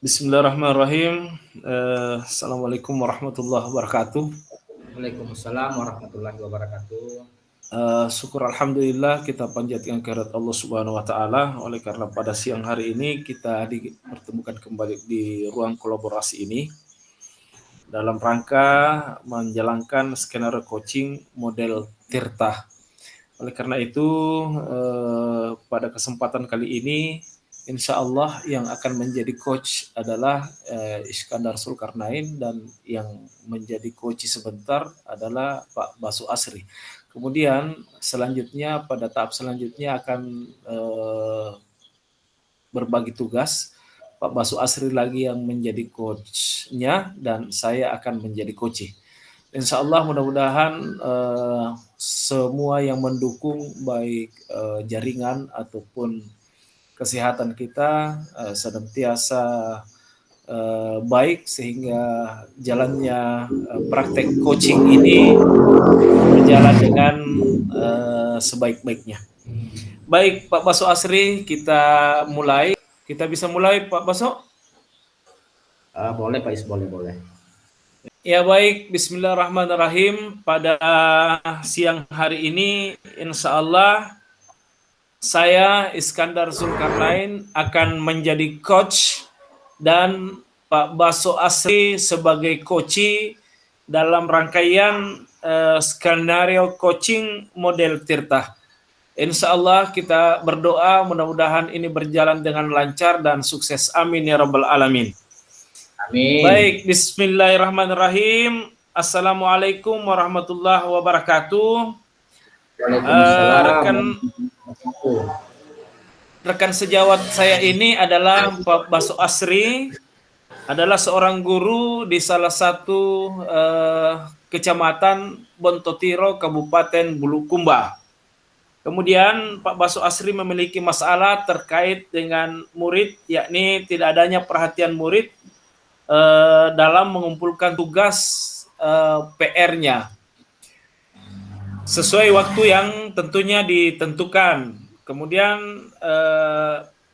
Bismillahirrahmanirrahim. Assalamualaikum warahmatullahi wabarakatuh. Waalaikumsalam warahmatullahi wabarakatuh. Syukur alhamdulillah kita panjatkan kehadirat Allah Subhanahu wa taala oleh karena pada siang hari ini kita dipertemukan kembali di ruang kolaborasi ini dalam rangka menjalankan skenario coaching model Tirta. Oleh karena itu pada kesempatan kali ini insya Allah yang akan menjadi coach adalah Iskandar Zulkarnain dan yang menjadi coach sebentar adalah Pak Basu Asri. Kemudian selanjutnya pada tahap selanjutnya akan berbagi tugas. Pak Basu Asri lagi yang menjadi coachnya dan saya akan menjadi coach. Insya Allah mudah-mudahan semua yang mendukung baik jaringan ataupun kesehatan kita senantiasa baik sehingga jalannya praktek coaching ini berjalan dengan sebaik-baiknya. Baik Pak Baso Asri, kita mulai. Kita bisa mulai Pak Baso? Boleh Pak Is, boleh. Ya baik, bismillahirrahmanirrahim. Pada siang hari ini insya Allah saya Iskandar Zulkarnain akan menjadi coach dan Pak Baso Asri sebagai coach dalam rangkaian skenario coaching model Tirta. Insya Allah kita berdoa mudah-mudahan ini berjalan dengan lancar dan sukses. Amin ya rabbal alamin. Amin. Baik, bismillahirrahmanirrahim. Assalamualaikum warahmatullahi wabarakatuh. Waalaikumsalam. Rekan sejawat saya ini adalah Pak Baso Asri, adalah seorang guru di salah satu kecamatan Bontotiro, Kabupaten Bulukumba. Kemudian Pak Baso Asri memiliki masalah terkait dengan murid, yakni tidak adanya perhatian murid dalam mengumpulkan tugas PR-nya sesuai waktu yang tentunya ditentukan. Kemudian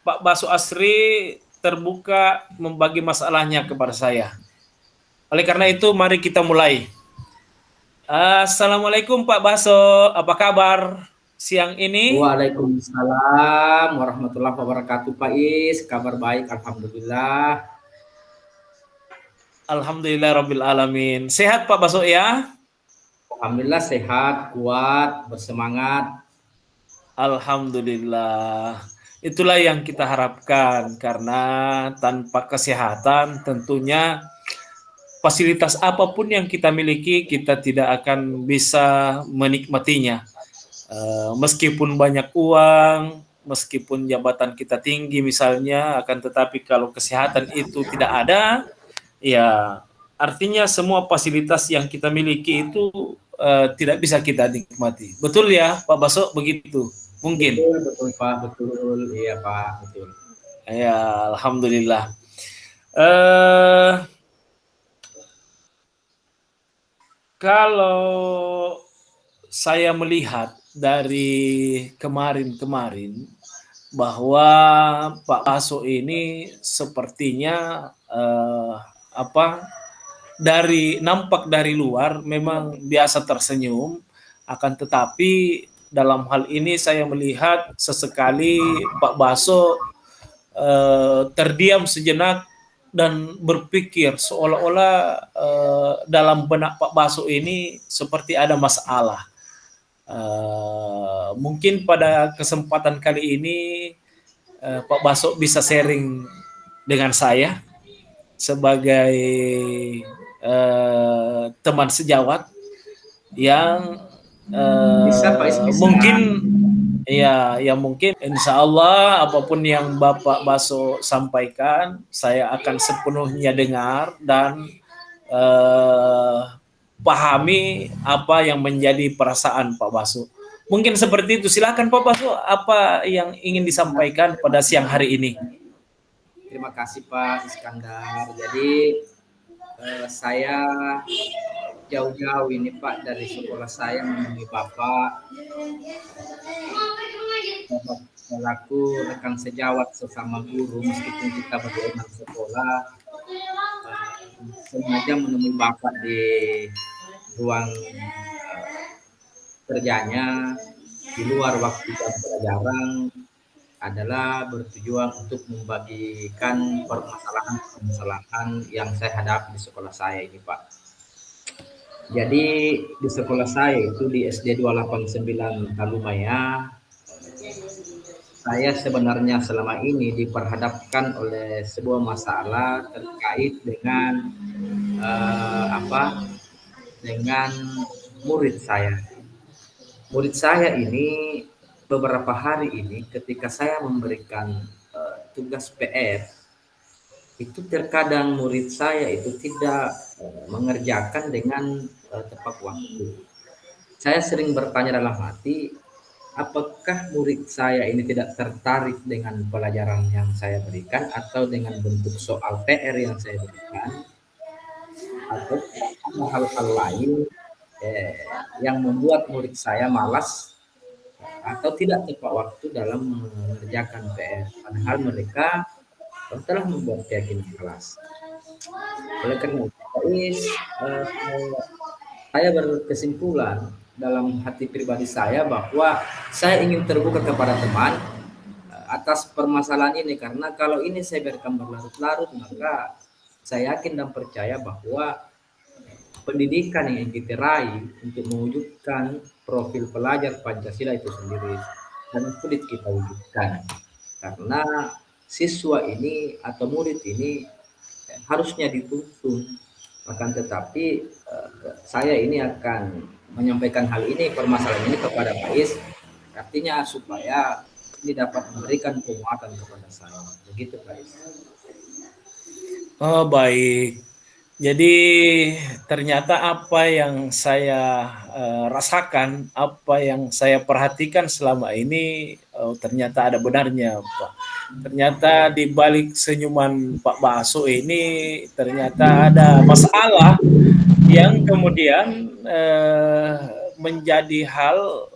Pak Baso Asri terbuka membagi masalahnya kepada saya. Oleh karena itu mari kita mulai. Assalamualaikum Pak Baso, apa kabar siang ini? Waalaikumsalam warahmatullahi wabarakatuh Pak Is, kabar baik alhamdulillah. Alhamdulillah rabbil alamin. Sehat Pak Baso ya? Alhamdulillah sehat, kuat, bersemangat. Alhamdulillah. Itulah yang kita harapkan karena tanpa kesehatan tentunya fasilitas apapun yang kita miliki kita tidak akan bisa menikmatinya. Meskipun banyak uang, meskipun jabatan kita tinggi misalnya, akan tetapi kalau kesehatan itu tidak ada, ya artinya semua fasilitas yang kita miliki itu tidak bisa kita nikmati. Betul ya Pak Baso, begitu? Mungkin. Betul Pak, betul. Iya Pak, betul. Ya, alhamdulillah. Kalau saya melihat dari kemarin-kemarin bahwa Pak Baso ini sepertinya nampak dari luar memang biasa tersenyum, akan tetapi dalam hal ini saya melihat sesekali Pak Baso terdiam sejenak dan berpikir seolah-olah dalam benak Pak Baso ini seperti ada masalah. Mungkin pada kesempatan kali ini Pak Baso bisa sharing dengan saya sebagai teman sejawat yang Bisa Pak Is, bisa. mungkin mungkin insya Allah apapun yang Bapak Baso sampaikan saya akan sepenuhnya dengar dan pahami apa yang menjadi perasaan Pak Baso. Mungkin seperti itu. Silakan Pak Baso, apa yang ingin disampaikan pada siang hari ini? Terima kasih Pak Iskandar. Jadi saya jauh-jauh ini Pak dari sekolah saya menemui Bapak selaku rekan sejawat sesama guru, meskipun kita berdua sekolah, sengaja menemui Bapak di ruang kerjanya di luar waktu jam pelajaran adalah bertujuan untuk membagikan permasalahan-permasalahan yang saya hadapi di sekolah saya ini, Pak. Jadi di sekolah saya itu di SD 289 Talumaya, saya sebenarnya selama ini diperhadapkan oleh sebuah masalah terkait dengan dengan murid saya. Murid saya ini beberapa hari ini ketika saya memberikan tugas PR, itu terkadang murid saya itu tidak mengerjakan dengan tepat waktu. Saya sering bertanya dalam hati, apakah murid saya ini tidak tertarik dengan pelajaran yang saya berikan atau dengan bentuk soal PR yang saya berikan, atau ada hal-hal lain yang membuat murid saya malas atau tidak tepat waktu dalam mengerjakan PR, padahal mereka telah membuat keyakinan kelas. Oleh karena itu, saya berkesimpulan dalam hati pribadi saya bahwa saya ingin terbuka kepada teman atas permasalahan ini, karena kalau ini saya biarkan berlarut-larut, maka saya yakin dan percaya bahwa pendidikan yang kita raih untuk mewujudkan profil pelajar Pancasila itu sendiri dan sulit kita wujudkan, karena siswa ini atau murid ini harusnya dituntun. Akan tetapi saya ini akan menyampaikan hal ini, permasalahan ini kepada Pak Is, artinya supaya ini dapat memberikan penguatan kepada saya. Begitu Pak Is. Oh, baik. Jadi ternyata apa yang saya rasakan, apa yang saya perhatikan selama ini, ternyata ada benarnya, Pak. Ternyata di balik senyuman Pak Baso ini ternyata ada masalah yang kemudian menjadi hal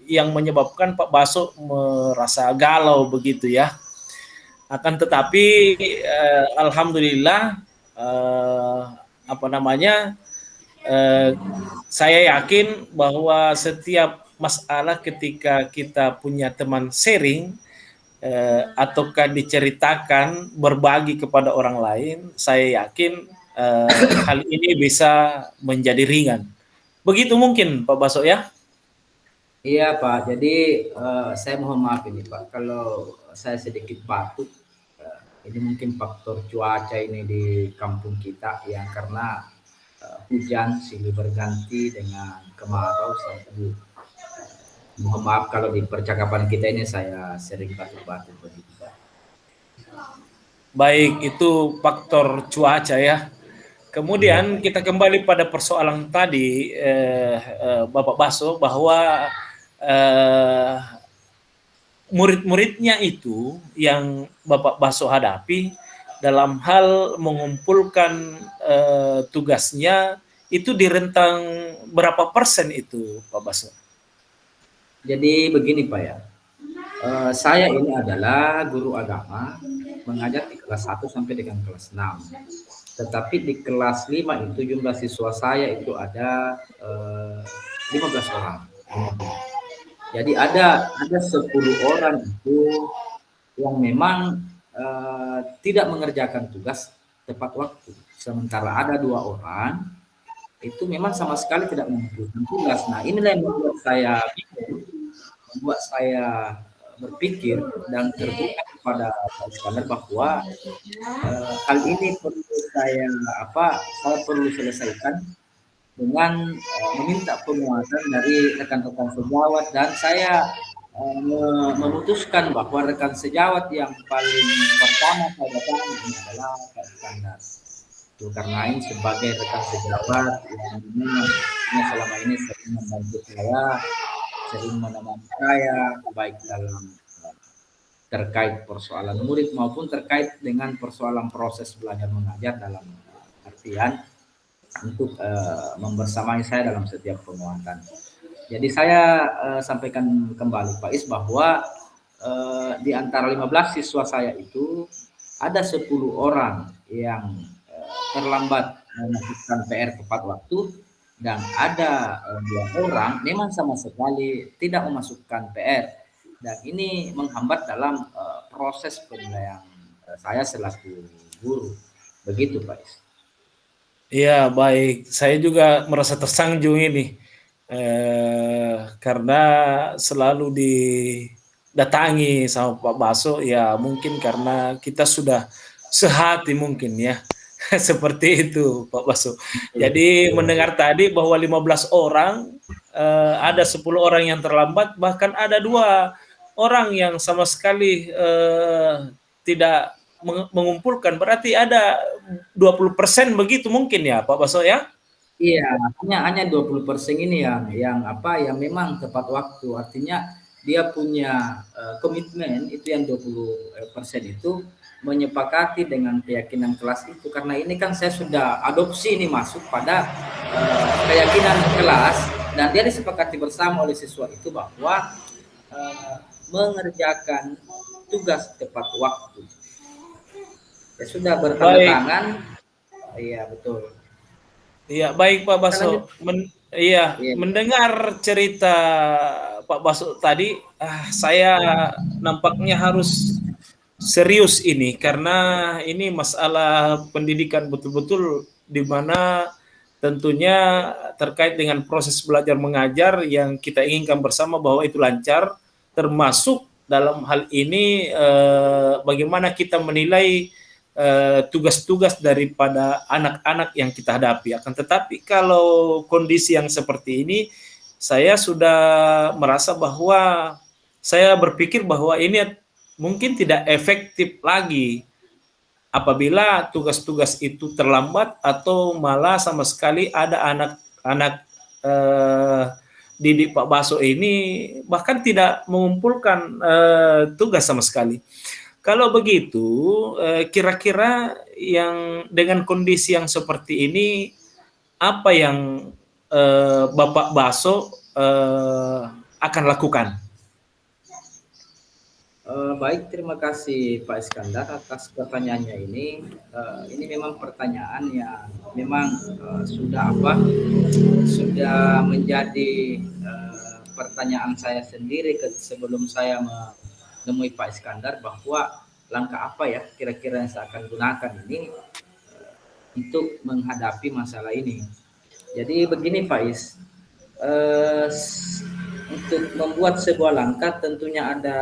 yang menyebabkan Pak Baso merasa galau begitu ya. Akan tetapi alhamdulillah saya yakin bahwa setiap masalah ketika kita punya teman sharing ataukah diceritakan, berbagi kepada orang lain, saya yakin hal ini bisa menjadi ringan. Begitu mungkin Pak Baso ya? Iya Pak, jadi saya mohon maaf ini Pak, kalau saya sedikit batuk. Ini mungkin faktor cuaca ini di kampung kita ya, karena hujan silih berganti dengan kemarau sampai mohon maaf kalau di percakapan kita ini saya sering batuk-batuk begitu Pak. Baik, itu faktor cuaca ya. Kemudian kita kembali pada persoalan tadi Bapak Baso, bahwa murid-muridnya itu yang Bapak Baso hadapi dalam hal mengumpulkan tugasnya itu di rentang berapa persen itu Pak Baso? Jadi begini Pak ya, saya ini adalah guru agama, mengajar di kelas 1 sampai dengan kelas 6. Tetapi di kelas 5 itu jumlah siswa saya itu ada 15 orang. Jadi ada 10 orang itu yang memang tidak mengerjakan tugas tepat waktu. Sementara ada 2 orang itu memang sama sekali tidak mengerjakan tugas. Nah, inilah yang membuat saya berpikir dan terbuka kepada Pak Iskandar bahwa hal ini perlu saya perlu selesaikan dengan meminta penguatan dari rekan-rekan sejawat, dan saya memutuskan bahwa rekan sejawat yang paling pertama saya datang ini adalah Pak Iskandar. Zulkarnain sebagai rekan sejawat yang selama ini sering membantu saya, sering menemani saya baik dalam terkait persoalan murid maupun terkait dengan persoalan proses belajar mengajar, dalam artian untuk membersamai saya dalam setiap penguatan. Jadi saya sampaikan kembali Pak Is bahwa di antara 15 siswa saya itu ada 10 orang yang terlambat memasukkan PR tepat waktu, dan ada 2 orang memang sama sekali tidak memasukkan PR, dan ini menghambat dalam proses penilaian saya selaku guru. Begitu, Pak Is. Iya, baik. Saya juga merasa tersanjung ini karena selalu didatangi sama Pak Baso, ya mungkin karena kita sudah sehati mungkin ya. Seperti itu Pak Baso. Jadi mendengar tadi bahwa 15 orang, ada 10 orang yang terlambat, bahkan ada 2 orang yang sama sekali tidak mengumpulkan, berarti ada 20% begitu mungkin ya Pak Baso ya? Iya, hanya 20% ini yang apa, yang memang tepat waktu. Artinya dia punya komitmen itu, yang 20% itu menyepakati dengan keyakinan kelas itu. Karena ini kan saya sudah adopsi ini masuk pada keyakinan kelas, dan dia disepakati bersama oleh siswa itu bahwa mengerjakan tugas tepat waktu. Ya sudah bertanda tangan. Iya, betul. Iya, baik Pak Baso. Iya, mendengar cerita Pak Baso tadi, saya nampaknya harus serius ini, karena ini masalah pendidikan betul-betul, di mana tentunya terkait dengan proses belajar mengajar yang kita inginkan bersama bahwa itu lancar, termasuk dalam hal ini bagaimana kita menilai tugas-tugas daripada anak-anak yang kita hadapi. Akan tetapi kalau kondisi yang seperti ini, saya sudah merasa bahwa saya berpikir bahwa ini mungkin tidak efektif lagi apabila tugas-tugas itu terlambat, atau malah sama sekali ada anak-anak didik Pak Baso ini bahkan tidak mengumpulkan tugas sama sekali. Kalau begitu, kira-kira yang dengan kondisi yang seperti ini, apa yang Bapak Baso akan lakukan? Baik, terima kasih Pak Iskandar atas pertanyaannya ini. Ini memang pertanyaan yang memang sudah menjadi pertanyaan saya sendiri sebelum saya menemui Pak Iskandar, bahwa langkah apa ya kira-kira yang saya akan gunakan ini untuk menghadapi masalah ini. Jadi begini Pak Is, untuk membuat sebuah langkah tentunya ada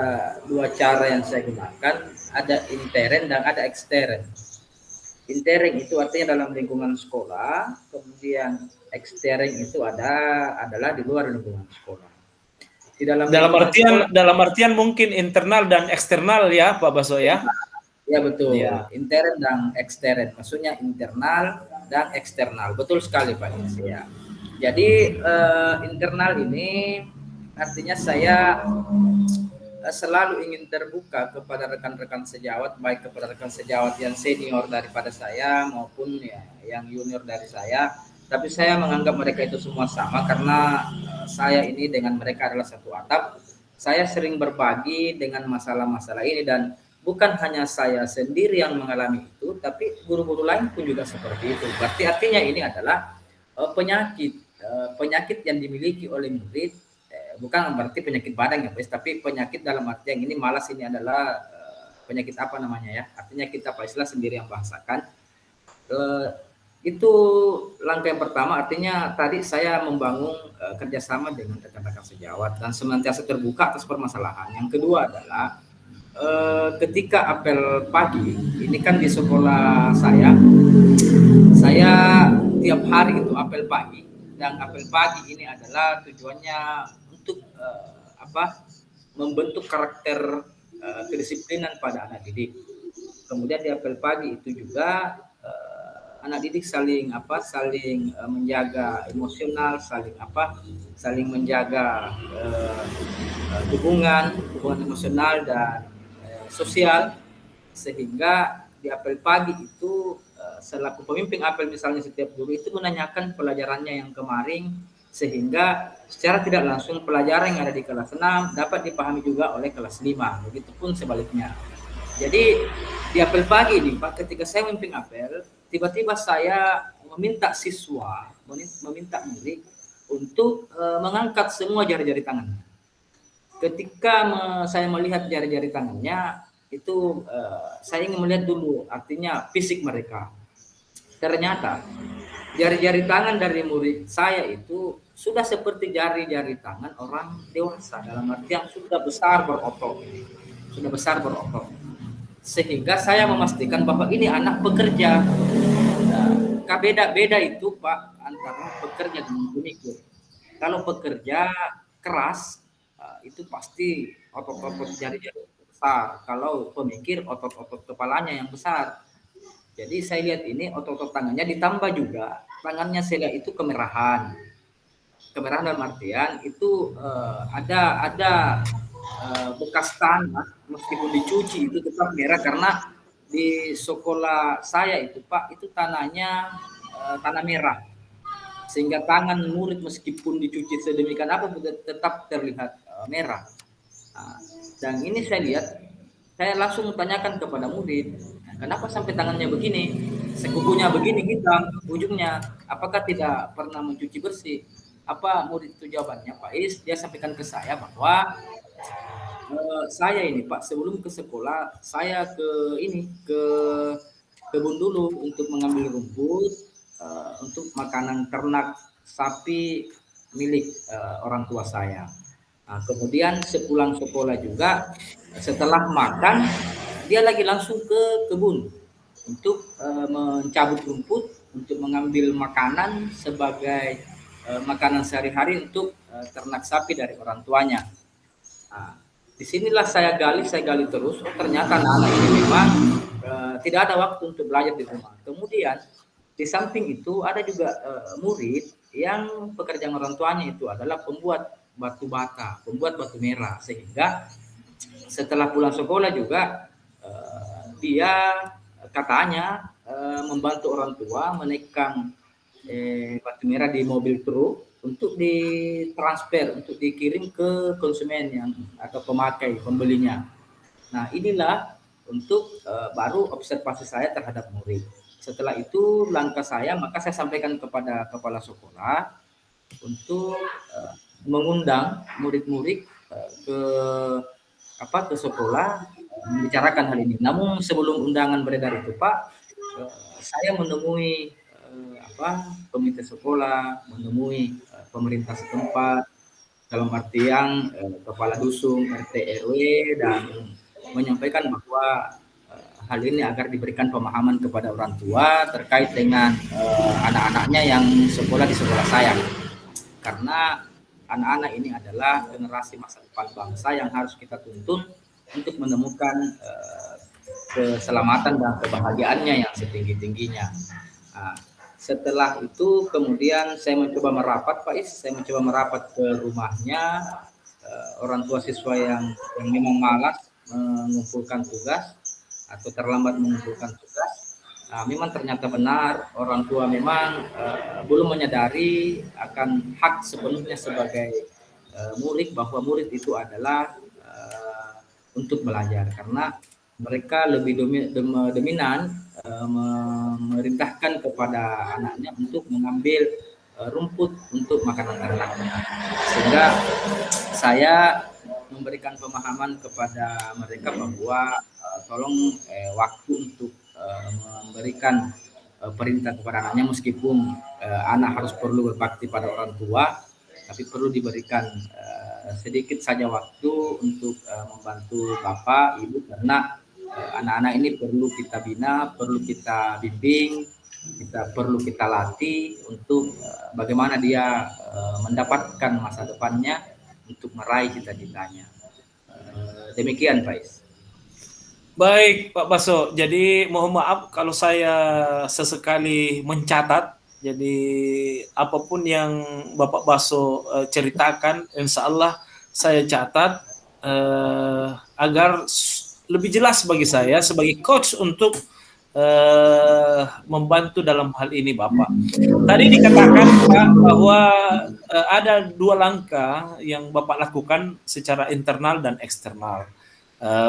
2 cara yang saya gunakan, ada intern dan ada ekstern. Intern itu artinya dalam lingkungan sekolah, kemudian ekstern itu adalah di luar lingkungan sekolah. Di dalam artian mungkin internal dan eksternal ya Pak Baso ya? Ya betul. Ya. Intern dan ekstern, maksudnya internal dan eksternal. Betul sekali Pak Is ya. Jadi internal ini artinya saya selalu ingin terbuka kepada rekan-rekan sejawat, baik kepada rekan sejawat yang senior daripada saya maupun ya yang junior dari saya. Tapi saya menganggap mereka itu semua sama, karena saya ini dengan mereka adalah satu atap. Saya sering berbagi dengan masalah-masalah ini, dan bukan hanya saya sendiri yang mengalami itu, tapi guru-guru lain pun juga seperti itu. Berarti artinya ini adalah penyakit yang dimiliki oleh murid, bukan berarti penyakit badan ya, tapi penyakit dalam arti yang ini malas ini adalah penyakit apa namanya ya? Artinya kita Pak Islah sendiri yang bahasakan. Itu langkah yang pertama, artinya tadi saya membangun kerjasama dengan rekan-rekan sejawat dan senantiasa terbuka atas permasalahan. Yang kedua adalah ketika apel pagi, ini kan di sekolah saya tiap hari itu apel pagi, dan apel pagi ini adalah tujuannya untuk membentuk karakter kedisiplinan pada anak didik. Kemudian di apel pagi itu juga anak didik saling menjaga emosional, saling menjaga hubungan emosional dan sosial, sehingga di apel pagi itu selaku pemimpin apel misalnya setiap guru itu menanyakan pelajarannya yang kemarin sehingga secara tidak langsung pelajaran yang ada di kelas 6 dapat dipahami juga oleh kelas 5, begitupun sebaliknya. Jadi di apel pagi nih Pak, ketika saya memimpin apel, tiba-tiba saya meminta siswa, meminta murid untuk mengangkat semua jari-jari tangannya. Ketika saya melihat jari-jari tangannya, itu saya ingin melihat dulu artinya fisik mereka. Ternyata jari-jari tangan dari murid saya itu sudah seperti jari-jari tangan orang dewasa, dalam artian sudah besar berotot, sehingga saya memastikan bahwa ini anak pekerja. Beda itu Pak antara pekerja dengan pemikir. Kalau pekerja keras itu pasti otot-otot jari-jari besar. Kalau pemikir otot-otot kepalanya yang besar. Jadi saya lihat ini otot-otot tangannya ditambah juga tangannya saya lihat itu kemerahan. Kemerahan dalam artian itu ada bekas tanah meskipun dicuci itu tetap merah karena di sekolah saya itu Pak itu tanahnya tanah merah, sehingga tangan murid meskipun dicuci sedemikian apa tetap terlihat merah. Dan ini saya lihat, saya langsung tanyakan kepada murid, kenapa sampai tangannya begini, sekukunya begini hitam ujungnya, apakah tidak pernah mencuci bersih? Apa murid itu jawabannya Pak Is, dia sampaikan ke saya bahwa saya ini Pak sebelum ke sekolah saya ke kebun dulu untuk mengambil rumput untuk makanan ternak sapi milik orang tua saya. Nah, kemudian sepulang sekolah juga setelah makan dia lagi langsung ke kebun untuk mencabut rumput untuk mengambil makanan sebagai makanan sehari-hari untuk ternak sapi dari orang tuanya. Nah, disinilah saya gali terus. Oh, ternyata anak ini memang tidak ada waktu untuk belajar di rumah. Kemudian di samping itu ada juga murid yang pekerjaan orang tuanya itu adalah pembuat batu bata, pembuat batu merah, sehingga setelah pulang sekolah juga dia katanya membantu orang tua menaikkan batu merah di mobil truk untuk ditransfer, untuk dikirim ke konsumen yang atau pemakai pembelinya. Nah inilah untuk baru observasi saya terhadap murid. Setelah itu langkah saya, maka saya sampaikan kepada kepala sekolah untuk mengundang murid-murid ke sekolah membicarakan hal ini. Namun sebelum undangan beredar itu Pak, saya menemui komite sekolah, menemui pemerintah setempat, dalam artian kepala dusun, RT RW, dan menyampaikan bahwa hal ini agar diberikan pemahaman kepada orang tua terkait dengan anak-anaknya yang sekolah di sekolah saya, karena anak-anak ini adalah generasi masa depan bangsa yang harus kita tuntun untuk menemukan keselamatan dan kebahagiaannya yang setinggi-tingginya. Nah, setelah itu kemudian saya mencoba merapat Pak Is, saya mencoba merapat ke rumahnya orang tua siswa yang memang malas mengumpulkan tugas atau terlambat mengumpulkan tugas. Nah, memang ternyata benar orang tua memang belum menyadari akan hak sepenuhnya sebagai murid, bahwa murid itu adalah untuk belajar, karena mereka lebih dominan memerintahkan kepada anaknya untuk mengambil rumput untuk makanan ternaknya, sehingga saya memberikan pemahaman kepada mereka bahwa tolong waktu untuk memberikan perintah kepada anaknya, meskipun anak harus perlu berbakti pada orang tua, tapi perlu diberikan sedikit saja waktu untuk membantu bapak ibu, karena anak-anak ini perlu kita bina, perlu kita bimbing, perlu kita latih untuk bagaimana dia mendapatkan masa depannya untuk meraih cita-citanya. Demikian Pak Is. Baik Pak Baso, jadi mohon maaf kalau saya sesekali mencatat. Jadi apapun yang Bapak Baso ceritakan, insya Allah saya catat agar lebih jelas bagi saya sebagai coach untuk membantu dalam hal ini Bapak? Tadi dikatakan Pak bahwa ada 2 langkah yang Bapak lakukan secara internal dan eksternal.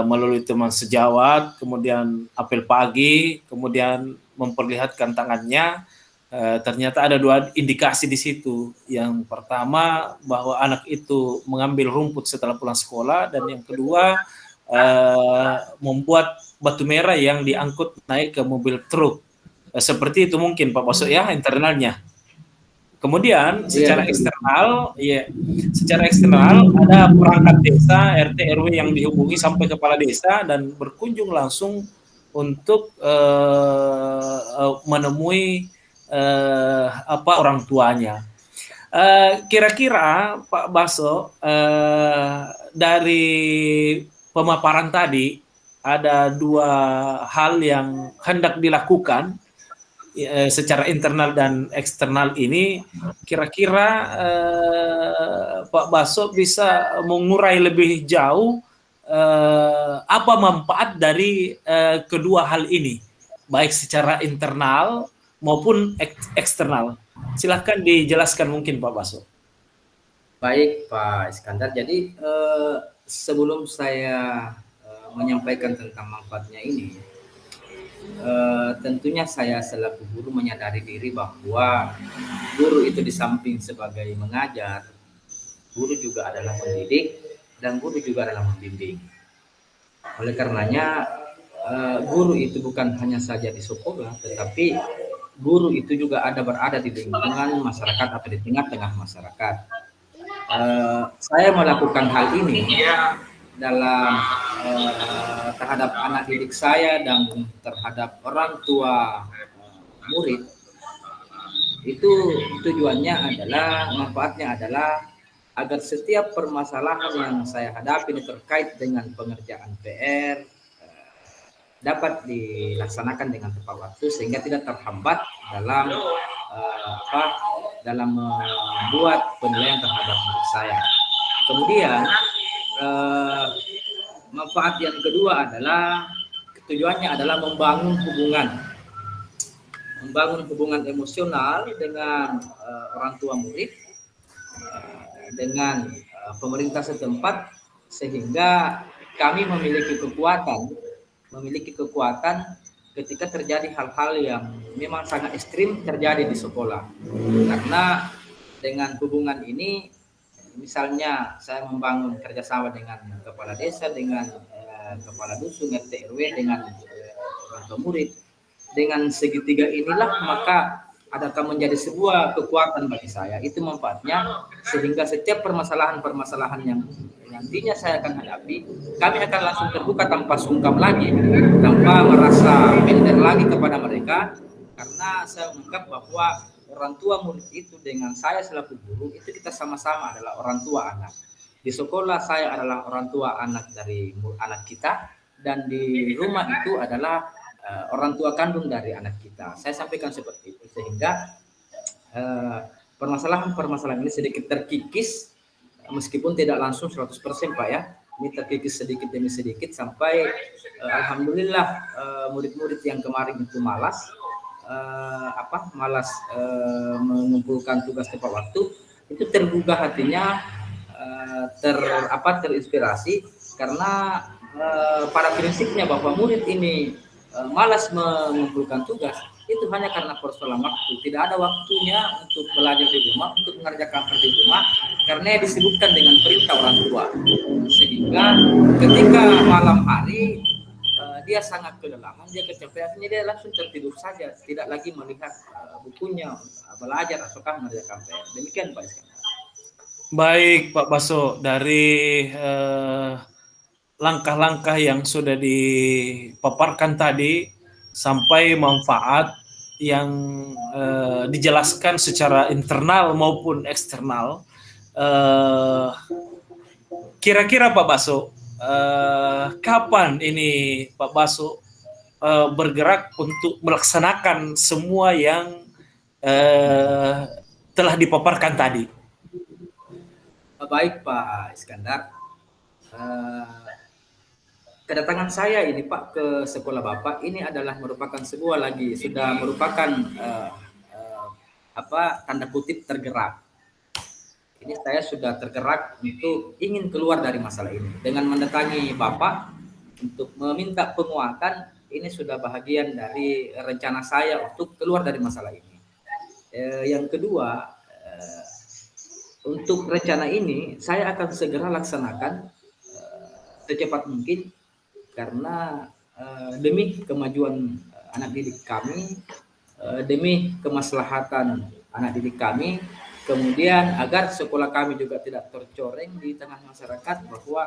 Melalui teman sejawat, kemudian apel pagi, kemudian memperlihatkan tangannya. Ternyata ada 2 indikasi di situ. Yang pertama bahwa anak itu mengambil rumput setelah pulang sekolah, dan yang kedua membuat batu merah yang diangkut naik ke mobil truk. Seperti itu mungkin Pak Baso ya internalnya. Kemudian secara eksternal, secara eksternal ada perangkat desa, RT RW yang dihubungi sampai kepala desa dan berkunjung langsung untuk menemui orang tuanya. Kira-kira Pak Baso, dari pemaparan tadi ada 2 hal yang hendak dilakukan secara internal dan eksternal ini. Kira-kira Pak Baso bisa mengurai lebih jauh apa manfaat dari kedua hal ini, baik secara internal maupun eksternal. Silahkan dijelaskan mungkin Pak Baso. Baik Pak Iskandar, jadi sebelum saya menyampaikan tentang manfaatnya ini, tentunya saya selaku guru menyadari diri bahwa guru itu di samping sebagai mengajar, guru juga adalah mendidik dan guru juga adalah membimbing. Oleh karenanya guru itu bukan hanya saja di sekolah, tetapi guru itu juga berada di lingkungan masyarakat atau di tengah-tengah masyarakat. Saya melakukan hal ini dalam terhadap anak didik saya dan terhadap orang tua murid. Itu tujuannya adalah, manfaatnya adalah agar setiap permasalahan yang saya hadapi terkait dengan pengerjaan PR dapat dilaksanakan dengan tepat waktu sehingga tidak terhambat dalam dalam membuat penilaian terhadap murid saya. Kemudian manfaat yang kedua adalah, tujuannya adalah membangun hubungan emosional dengan orang tua murid, dengan pemerintah setempat, sehingga kami memiliki kekuatan ketika terjadi hal-hal yang memang sangat ekstrim terjadi di sekolah. Karena dengan hubungan ini, misalnya saya membangun kerjasama dengan kepala desa, dengan kepala dusun, RT RW, dengan orang tua murid, dengan segitiga inilah maka akan menjadi sebuah kekuatan bagi saya. Itu manfaatnya, sehingga setiap permasalahan yang nantinya saya akan hadapi, kami akan langsung terbuka tanpa sungkan lagi, tanpa merasa minder lagi kepada mereka, karena saya menganggap bahwa orang tua murid itu dengan saya selaku guru itu kita sama-sama adalah orang tua anak. Di sekolah saya adalah orang tua anak dari anak kita, dan di rumah itu adalah orang tua kandung dari anak kita. Saya sampaikan seperti itu sehingga permasalahan ini sedikit terkikis, meskipun tidak langsung 100% Pak ya. Ini terkikis sedikit demi sedikit sampai alhamdulillah murid-murid yang kemarin itu malas mengumpulkan tugas tepat waktu, itu tergugah hatinya, terinspirasi, karena pada prinsipnya bahwa murid ini malas mengumpulkan tugas itu hanya karena persoalan waktu. Tidak ada waktunya untuk belajar di rumah, untuk mengerjakan PR di rumah, karena disebutkan dengan perintah orang tua. Sehingga ketika malam hari dia sangat kelelahan, dia kecapean, dia langsung tertidur saja, tidak lagi melihat bukunya, belajar ataukah mengerjakan PR. Demikian Pak Iskandar. Baik Pak Baso, dari langkah-langkah yang sudah dipaparkan tadi sampai manfaat yang dijelaskan secara internal maupun eksternal, kira-kira Pak Baso, kapan ini Pak Baso bergerak untuk melaksanakan semua yang telah dipaparkan tadi? Baik Pak Iskandar, kedatangan saya ini Pak ke sekolah Bapak ini adalah merupakan sudah merupakan tanda kutip tergerak. Ini saya sudah tergerak untuk ingin keluar dari masalah ini dengan mendatangi Bapak untuk meminta penguatan. Ini sudah bahagian dari rencana saya untuk keluar dari masalah ini. Yang kedua, untuk rencana ini saya akan segera laksanakan secepat mungkin karena demi kemajuan anak didik kami, demi kemaslahatan anak didik kami, kemudian agar sekolah kami juga tidak tercoreng di tengah masyarakat bahwa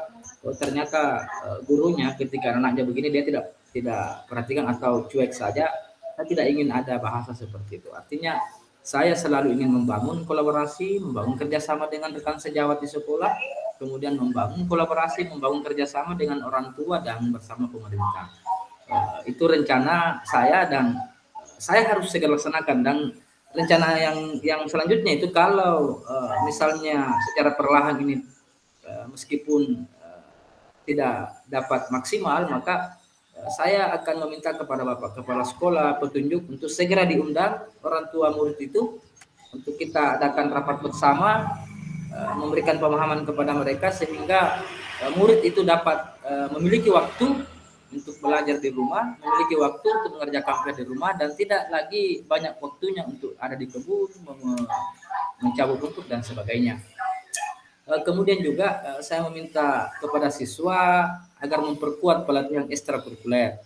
ternyata gurunya ketika anaknya begini dia tidak perhatikan atau cuek saja. Saya tidak ingin ada bahasa seperti itu. Artinya saya selalu ingin membangun kolaborasi, membangun kerjasama dengan rekan sejawat di sekolah, kemudian membangun kolaborasi, membangun kerjasama dengan orang tua dan bersama pemerintah. Itu rencana saya dan saya harus segera laksanakan. Dan rencana yang selanjutnya itu kalau misalnya secara perlahan ini meskipun tidak dapat maksimal, maka saya akan meminta kepada Bapak Kepala Sekolah petunjuk untuk segera diundang orang tua murid itu untuk kita adakan rapat bersama, memberikan pemahaman kepada mereka sehingga murid itu dapat memiliki waktu untuk belajar di rumah, memiliki waktu untuk mengerjakan PR di rumah dan tidak lagi banyak waktunya untuk ada di kebun, mencabut rumput dan sebagainya. Kemudian juga saya meminta kepada siswa agar memperkuat pelatihan ekstrakurikuler.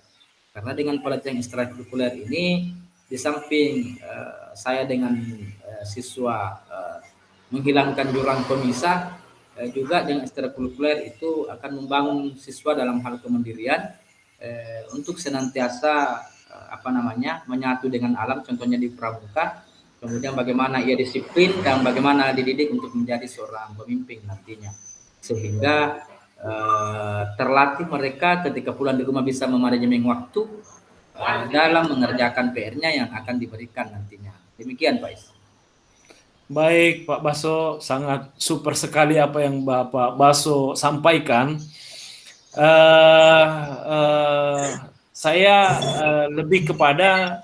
Karena dengan pelatihan ekstrakurikuler ini, di samping saya dengan siswa menghilangkan jurang pemisah, juga dengan ekstrakurikuler itu akan membangun siswa dalam hal kemandirian untuk senantiasa menyatu dengan alam, contohnya di pramuka. Kemudian bagaimana ia disiplin dan bagaimana dididik untuk menjadi seorang pemimpin nantinya, sehingga terlatih mereka ketika pulang di rumah bisa memanajemen waktu dalam mengerjakan PR-nya yang akan diberikan nantinya. Demikian Pak Is. Baik Pak Baso, sangat super sekali apa yang Bapak Baso sampaikan. Saya lebih kepada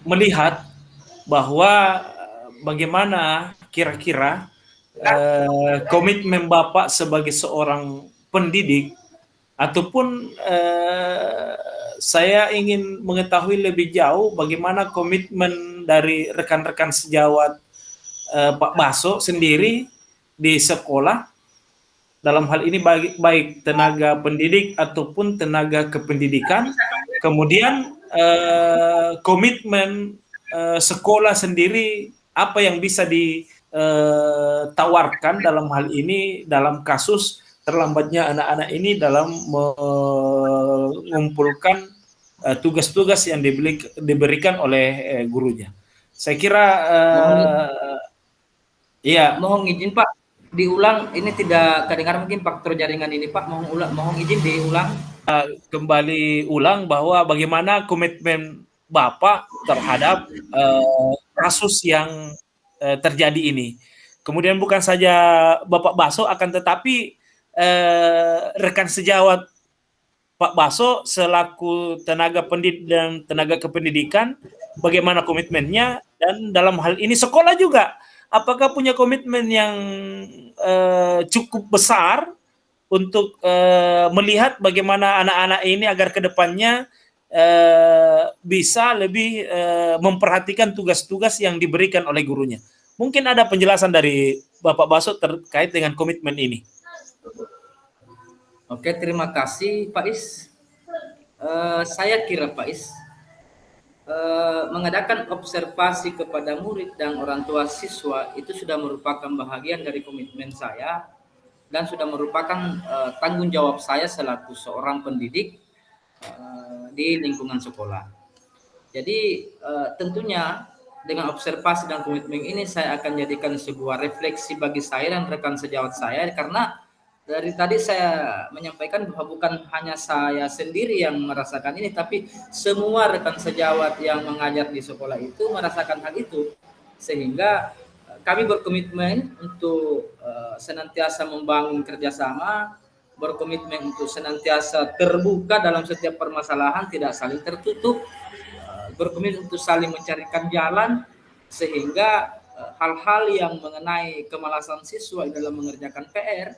melihat bahwa bagaimana kira-kira komitmen Bapak sebagai seorang pendidik ataupun saya ingin mengetahui lebih jauh bagaimana komitmen dari rekan-rekan sejawat Pak Baso sendiri di sekolah dalam hal ini baik tenaga pendidik ataupun tenaga kependidikan, kemudian komitmen sekolah sendiri apa yang bisa ditawarkan dalam hal ini dalam kasus terlambatnya anak-anak ini dalam mengumpulkan tugas-tugas yang diberikan oleh gurunya. Saya kira mohon izin Pak diulang, ini tidak kedengaran mungkin faktor jaringan ini Pak, mohon izin diulang. Kembali ulang bahwa bagaimana komitmen Bapak terhadap kasus yang terjadi ini. Kemudian bukan saja Bapak Baso akan tetapi rekan sejawat Pak Baso selaku tenaga pendidik dan tenaga kependidikan bagaimana komitmennya, dan dalam hal ini sekolah juga apakah punya komitmen yang cukup besar untuk melihat bagaimana anak-anak ini agar kedepannya bisa lebih memperhatikan tugas-tugas yang diberikan oleh gurunya. Mungkin ada penjelasan dari Bapak Baso terkait dengan komitmen ini. Oke, terima kasih Pak Is. Saya kira Pak Is mengadakan observasi kepada murid dan orang tua siswa itu sudah merupakan bahagian dari komitmen saya dan sudah merupakan tanggung jawab saya selaku seorang pendidik di lingkungan sekolah. Jadi tentunya dengan observasi dan komitmen ini saya akan jadikan sebuah refleksi bagi saya dan rekan sejawat saya, karena dari tadi saya menyampaikan bahwa bukan hanya saya sendiri yang merasakan ini, tapi semua rekan sejawat yang mengajar di sekolah itu merasakan hal itu, sehingga kami berkomitmen untuk senantiasa membangun kerjasama, berkomitmen untuk senantiasa terbuka dalam setiap permasalahan, tidak saling tertutup, berkomitmen untuk saling mencarikan jalan sehingga hal-hal yang mengenai kemalasan siswa dalam mengerjakan PR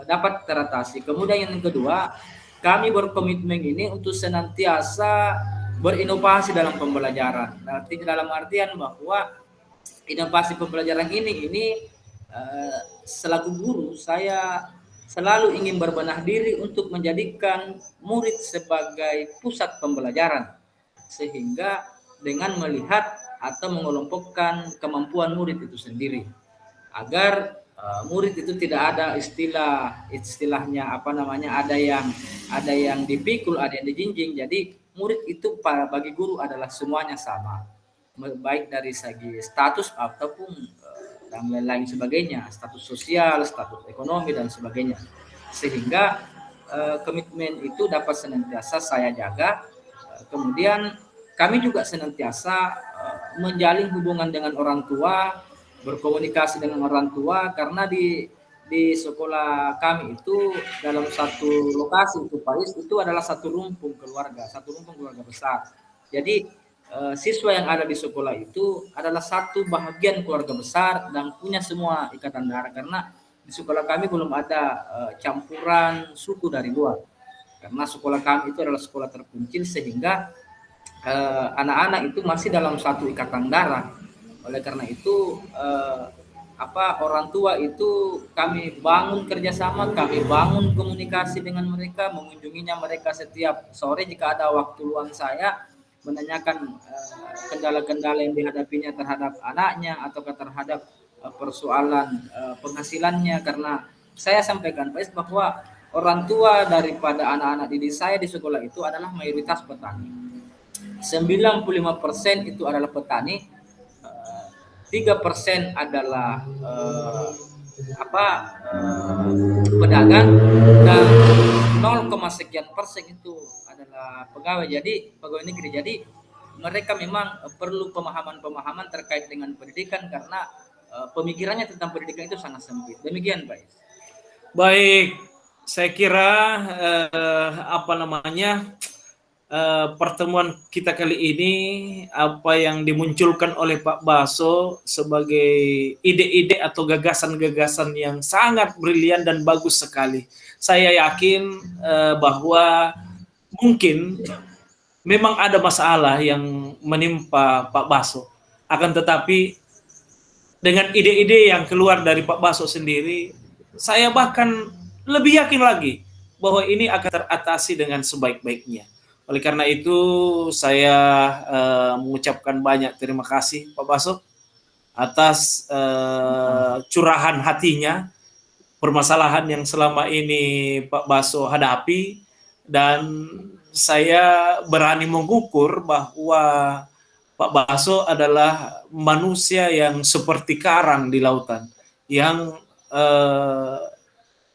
dapat teratasi. Kemudian yang kedua, kami berkomitmen ini untuk senantiasa berinovasi dalam pembelajaran. Artinya dalam artian bahwa inovasi pembelajaran ini selaku guru saya selalu ingin berbenah diri untuk menjadikan murid sebagai pusat pembelajaran, sehingga dengan melihat atau mengelompokkan kemampuan murid itu sendiri agar murid itu tidak ada istilahnya ada yang dipikul, ada yang dijinjing. Jadi murid itu bagi guru adalah semuanya sama, baik dari segi status ataupun dan lain-lain sebagainya, status sosial, status ekonomi dan sebagainya, sehingga komitmen itu dapat senantiasa saya jaga. Kemudian kami juga senantiasa menjalin hubungan dengan orang tua, berkomunikasi dengan orang tua, karena di sekolah kami itu dalam satu lokasi itu Paris itu adalah satu rumpun keluarga besar. Jadi siswa yang ada di sekolah itu adalah satu bahagian keluarga besar dan punya semua ikatan darah, karena di sekolah kami belum ada campuran suku dari luar, karena sekolah kami itu adalah sekolah terpencil, sehingga anak-anak itu masih dalam satu ikatan darah. Oleh karena itu orang tua itu kami bangun kerjasama, kami bangun komunikasi dengan mereka, mengunjunginya mereka setiap sore jika ada waktu luang saya, menanyakan kendala-kendala yang dihadapinya terhadap anaknya atau terhadap persoalan penghasilannya. Karena saya sampaikan Pak Is bahwa orang tua daripada anak-anak didik saya di sekolah itu adalah mayoritas petani. 95% itu adalah petani, 3% adalah pedagang, dan 0, sekian persen itu adalah pegawai negeri. Jadi mereka memang perlu pemahaman terkait dengan pendidikan, karena pemikirannya tentang pendidikan itu sangat sempit. Demikian, Pak. Baik, saya kira pertemuan kita kali ini, apa yang dimunculkan oleh Pak Baso sebagai ide-ide atau gagasan-gagasan yang sangat brilian dan bagus sekali. Saya yakin bahwa mungkin memang ada masalah yang menimpa Pak Baso, akan tetapi dengan ide-ide yang keluar dari Pak Baso sendiri, saya bahkan lebih yakin lagi bahwa ini akan teratasi dengan sebaik-baiknya. Oleh karena itu saya mengucapkan banyak terima kasih Pak Baso atas curahan hatinya, permasalahan yang selama ini Pak Baso hadapi, dan saya berani mengukur bahwa Pak Baso adalah manusia yang seperti karang di lautan, yang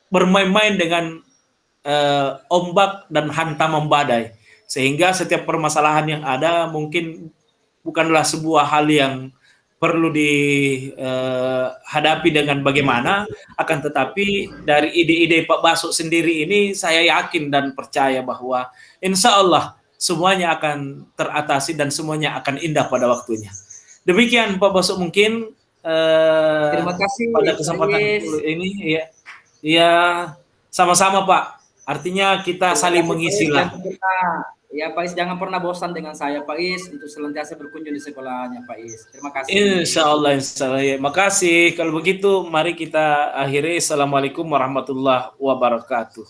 bermain-main dengan ombak dan hantaman badai, sehingga setiap permasalahan yang ada mungkin bukanlah sebuah hal yang perlu dihadapi dengan bagaimana, akan tetapi dari ide-ide Pak Baso sendiri ini saya yakin dan percaya bahwa insya Allah semuanya akan teratasi dan semuanya akan indah pada waktunya. Demikian Pak Baso mungkin terima kasih pada kesempatan ini ya sama-sama Pak. Artinya kita saling mengisi lah. Ya Pak Is, jangan pernah bosan dengan saya Pak Is untuk senantiasa berkunjung di sekolahnya Pak Is. Terima kasih. Insya Allah. Ya. Makasih. Kalau begitu mari kita akhiri. Assalamualaikum warahmatullahi wabarakatuh.